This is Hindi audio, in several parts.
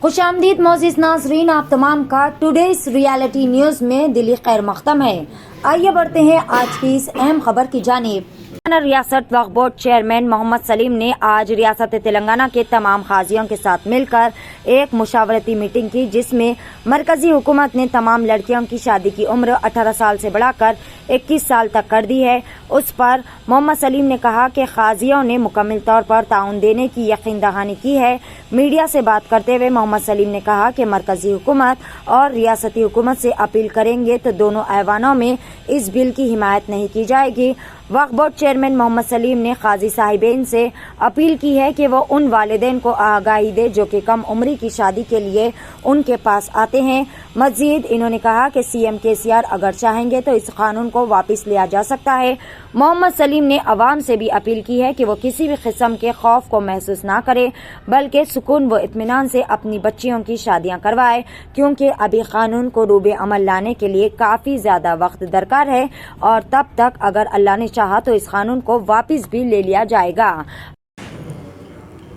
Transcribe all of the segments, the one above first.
खुशामदीद मोअज़्ज़िज़ नाज़रीन, आप तमाम का टुडेज़ रियलिटी न्यूज़ में दिली खैर मक़दम है। आइए बढ़ते हैं आज की इस अहम खबर की जानिब। रियासत वक्फ बोर्ड चेयरमैन मोहम्मद सलीम ने आज रियासत तेलंगाना के तमाम काज़ियों के साथ मिलकर एक मुशावरती मीटिंग की, जिसमें मरकजी हुकूमत ने तमाम लड़कियों की शादी की उम्र 18 साल से बढ़ाकर 21 साल तक कर दी है। उस पर मोहम्मद सलीम ने कहा कि काज़ियों ने मुकम्मल तौर पर ताउन देने की यकीन दहानी की है। मीडिया से बात करते हुए मोहम्मद सलीम ने कहा कि मरकजी हुकूमत और रियासती हुकूमत से अपील करेंगे तो दोनों ऐवानों में इस बिल की हिमायत नहीं की जाएगी। वक्फ बोर्ड चेयरमैन मोहम्मद सलीम ने काजी साहिबेन से अपील की है कि वो उन वालिदैन को आगाही दे जो कि कम उम्री की शादी के लिए उनके पास आते हैं। मजीद इन्होंने कहा कि सीएम केसीआर अगर चाहेंगे तो इस कानून को वापस लिया जा सकता है। मोहम्मद सलीम ने अवाम से भी अपील की है कि वो किसी भी किस्म के खौफ को महसूस ना करे, बल्कि सुकून व इत्मीनान से अपनी बच्चियों की शादियां करवाए, क्योंकि अभी कानून को रूबे अमल लाने के लिए काफ़ी ज़्यादा वक्त दरकार है और तब तक अगर अल्लाह ने चाहा तो इस कानून को वापस भी ले लिया जाएगा।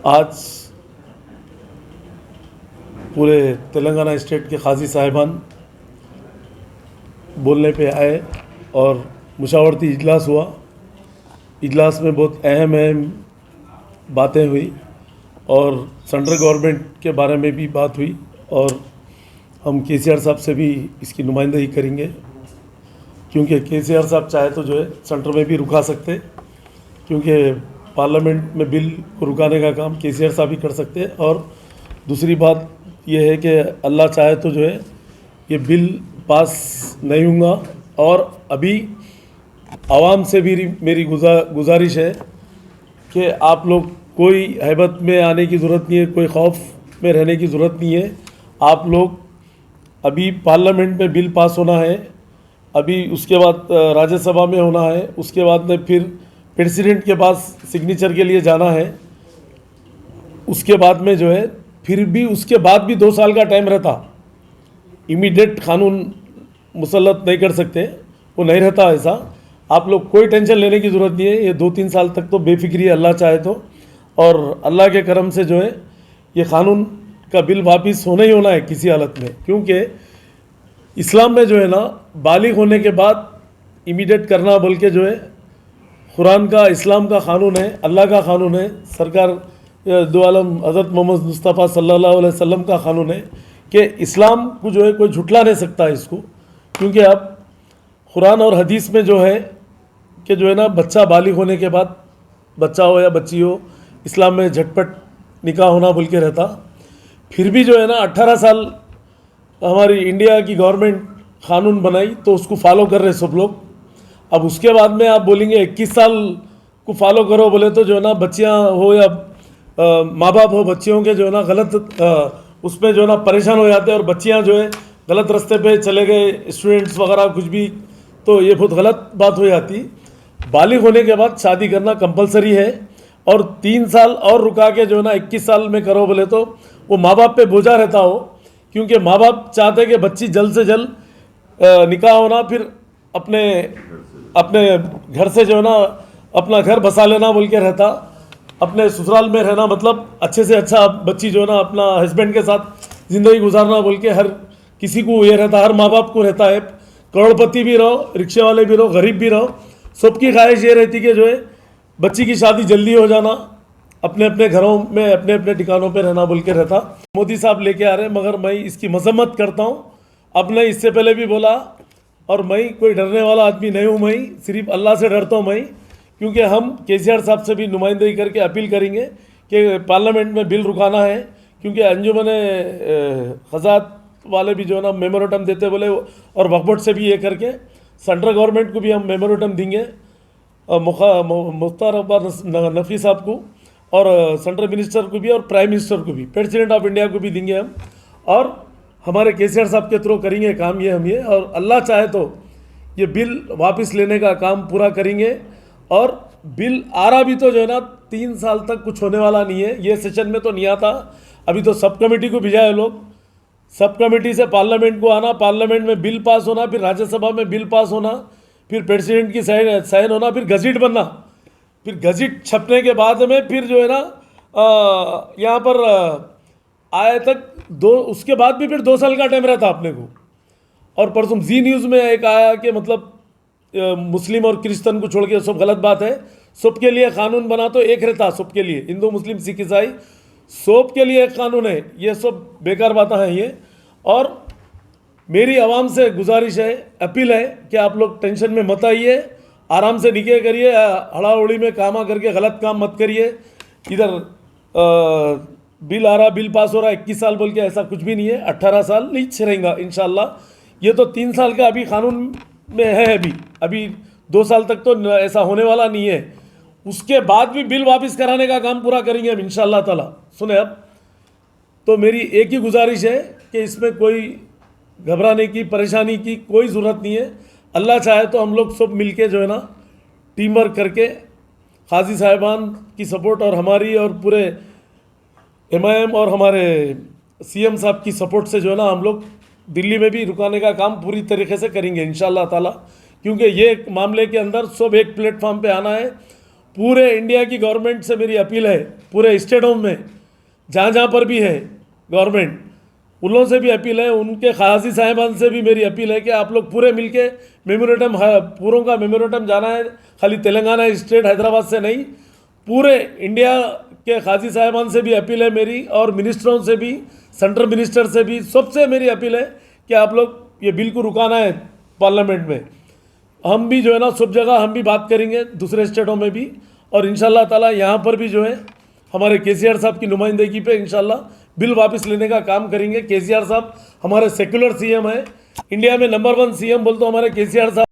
आज पूरे तेलंगाना स्टेट के काजी साहिबान बोलने पे आए और मुशावरती इजलास हुआ। इजलास में बहुत अहम बातें हुई और सेंट्रल गवर्नमेंट के बारे में भी बात हुई और हम केसीआर साहब से भी इसकी नुमाइंदगी करेंगे, क्योंकि केसीआर साहब चाहे तो जो है सेंटर में भी रुका सकते, क्योंकि पार्लियामेंट में बिल को रुकाने का काम केसीआर साहब ही कर सकते हैं। और दूसरी बात यह है कि अल्लाह चाहे तो जो है ये बिल पास नहीं होगा। और अभी आवाम से भी मेरी गुजारिश है कि आप लोग कोई हैबत में आने की ज़रूरत नहीं है, कोई खौफ में रहने की ज़रूरत नहीं है। आप लोग अभी पार्लियामेंट में बिल पास होना है, अभी उसके बाद राज्यसभा में होना है, उसके बाद में फिर प्रेसिडेंट के पास सिग्नेचर के लिए जाना है, उसके बाद में जो है फिर भी उसके बाद भी 2 साल का टाइम रहता। इमीडिएट कानून मुसल्लत नहीं कर सकते, वो नहीं रहता ऐसा। आप लोग कोई टेंशन लेने की ज़रूरत नहीं है। ये 2-3 साल तक तो बेफिक्री है, अल्लाह चाहे तो, और अल्लाह के करम से जो है ये कानून का बिल वापस होना ही होना है किसी हालत में, क्योंकि इस्लाम में जो है ना बालिग होने के बाद इमीडिएट करना बोल के जो है कुरान का, इस्लाम का कानून है, अल्लाह का कानून है, सरकार दो आलम हज़रत मोहम्मद मुस्तफ़ा सल्लल्लाहु अलैहि वसल्लम का कानून है कि इस्लाम को जो है कोई झुटला नहीं सकता इसको। क्योंकि अब कुरान और हदीस में जो है कि जो है ना बच्चा बालिग होने के बाद, बच्चा हो या बच्ची हो, इस्लाम में झटपट निकाह होना बोल के रहता। फिर भी जो है ना 18 साल हमारी इंडिया की गवर्नमेंट कानून बनाई तो उसको फॉलो कर रहे सब लोग। अब उसके बाद में आप बोलेंगे 21 साल को फॉलो करो बोले तो जो है ना बच्चियाँ हो या माँ बाप हो, बच्चियों के जो है ना गलत उसमें जो है ना परेशान हो जाते हैं और बच्चियाँ जो है गलत रास्ते पे चले गए, स्टूडेंट्स वगैरह कुछ भी, तो ये बहुत गलत बात हो जाती। बालिग होने के बाद शादी करना कंपलसरी है और 3 साल और रुका के जो है ना 21 साल में करो बोले तो वो माँ बाप पे बोझा रहता हो, क्योंकि माँ बाप चाहते हैं कि बच्ची जल्द से जल्द निकाह होना, फिर अपने घर से जो है ना अपना घर बसा लेना बोल के रहता, अपने ससुराल में रहना, मतलब अच्छे से अच्छा बच्ची जो है ना अपना हस्बैंड के साथ ज़िंदगी गुजारना बोल के हर किसी को ये रहता, हर माँ बाप को रहता है। करोड़पति भी रहो, रिक्शे वाले भी रहो, गरीब भी रहो, सबकी ख्वाहिश ये रहती कि जो है बच्ची की शादी जल्दी हो जाना, अपने अपने घरों में अपने अपने ठिकानों पे रहना बोल के रहता। मोदी साहब लेके आ रहे हैं, मगर मैं इसकी मजम्मत करता हूँ। अब नहीं, इससे पहले भी बोला, और मैं कोई डरने वाला आदमी नहीं हूँ, मैं सिर्फ अल्लाह से डरता हूँ मैं, क्योंकि हम केसीआर साहब से भी नुमाइंदगी करके अपील करेंगे कि पार्लियामेंट में बिल रुकाना है, क्योंकि अंजुमन ख़ज़ात वाले भी जो है ना मेमोरेंडम देते बोले, और वक्फ बोर्ड से भी ये करके सेंट्रल गवर्नमेंट को भी हम मेमोरेंडम देंगे, मुख्तार अब्बास नकवी साहब को और सेंट्रल मिनिस्टर को भी और प्राइम मिनिस्टर को भी, प्रेसिडेंट ऑफ इंडिया को भी देंगे हम, और हमारे केसीआर साहब के थ्रू करेंगे काम ये हम ये, और अल्लाह चाहे तो ये बिल वापस लेने का काम पूरा करेंगे। और बिल आ रहा भी तो जो है ना 3 साल तक कुछ होने वाला नहीं है, ये सेशन में तो नहीं आता। अभी तो सब कमेटी को भेजा है लोग, सब कमेटी से पार्लियामेंट को आना, पार्लियामेंट में बिल पास होना, फिर राज्यसभा में बिल पास होना, फिर प्रेसिडेंट की साइन होना, फिर गजट बनना, फिर गजट छपने के बाद में फिर जो है ना यहाँ पर आए तक उसके बाद भी फिर 2 साल का टाइम रहता अपने को। और परसों जी न्यूज़ में एक आया कि मतलब मुस्लिम और क्रिश्चियन को छोड़ के सब गलत बात है, सबके लिए कानून बना तो एक रहता, सबके लिए, हिंदू मुस्लिम सिख ईसाई सबके लिए एक कानून है। ये सब बेकार बातें हैं ये। और मेरी आवाम से गुजारिश है, अपील है कि आप लोग टेंशन में मत आइए, आराम से निकाह करिए, हड़ाउड़ी में कामा करके गलत काम मत करिए। इधर बिल आ रहा, बिल पास हो रहा 21 साल बोल के, ऐसा कुछ भी नहीं है। 18 साल नहीं रहेगा इंशाल्लाह। ये तो 3 साल का अभी कानून में है, अभी 2 साल तक तो ऐसा होने वाला नहीं है। उसके बाद भी बिल वापस कराने का काम पूरा करेंगे हम इंशाल्लाह ताला। सुने अब तो मेरी एक ही गुजारिश है कि इसमें कोई घबराने की, परेशानी की कोई ज़रूरत नहीं है। अल्लाह चाहे तो हम लोग सब मिलके जो है ना टीम वर्क करके काजी साहिबान की सपोर्ट और हमारी और पूरे MIM और हमारे CM साहब की सपोर्ट से जो है ना हम लोग दिल्ली में भी रुकाने का काम पूरी तरीके से करेंगे इंशाल्लाह ताला। क्योंकि ये मामले के अंदर सब एक प्लेटफॉर्म पे आना है। पूरे इंडिया की गवर्नमेंट से मेरी अपील है, पूरे स्टेटों में जहाँ जहाँ पर भी है गवर्नमेंट, उन लोगों से भी अपील है, उनके काजी साहिबान से भी मेरी अपील है कि आप लोग पूरे मिलके मेमोरेंडम, पूरों का मेमोरेंडम जाना है, खाली तेलंगाना स्टेट हैदराबाद से नहीं, पूरे इंडिया के काजी साहिबान से भी अपील है मेरी, और मिनिस्टरों से भी, सेंट्रल मिनिस्टर से भी, सबसे मेरी अपील है कि आप लोग ये बिल को रुकाना है पार्लियामेंट में। हम भी जो है ना सब जगह हम भी बात करेंगे, दूसरे स्टेटों में भी, और इंशाल्लाह ताला यहाँ पर भी जो है हमारे KCR साहब की नुमाइंदगी पे इंशाल्लाह बिल वापस लेने का काम करेंगे। KCR साहब हमारे सेक्युलर CM है, इंडिया में नंबर 1 CM बोल तो हमारे KCR साहब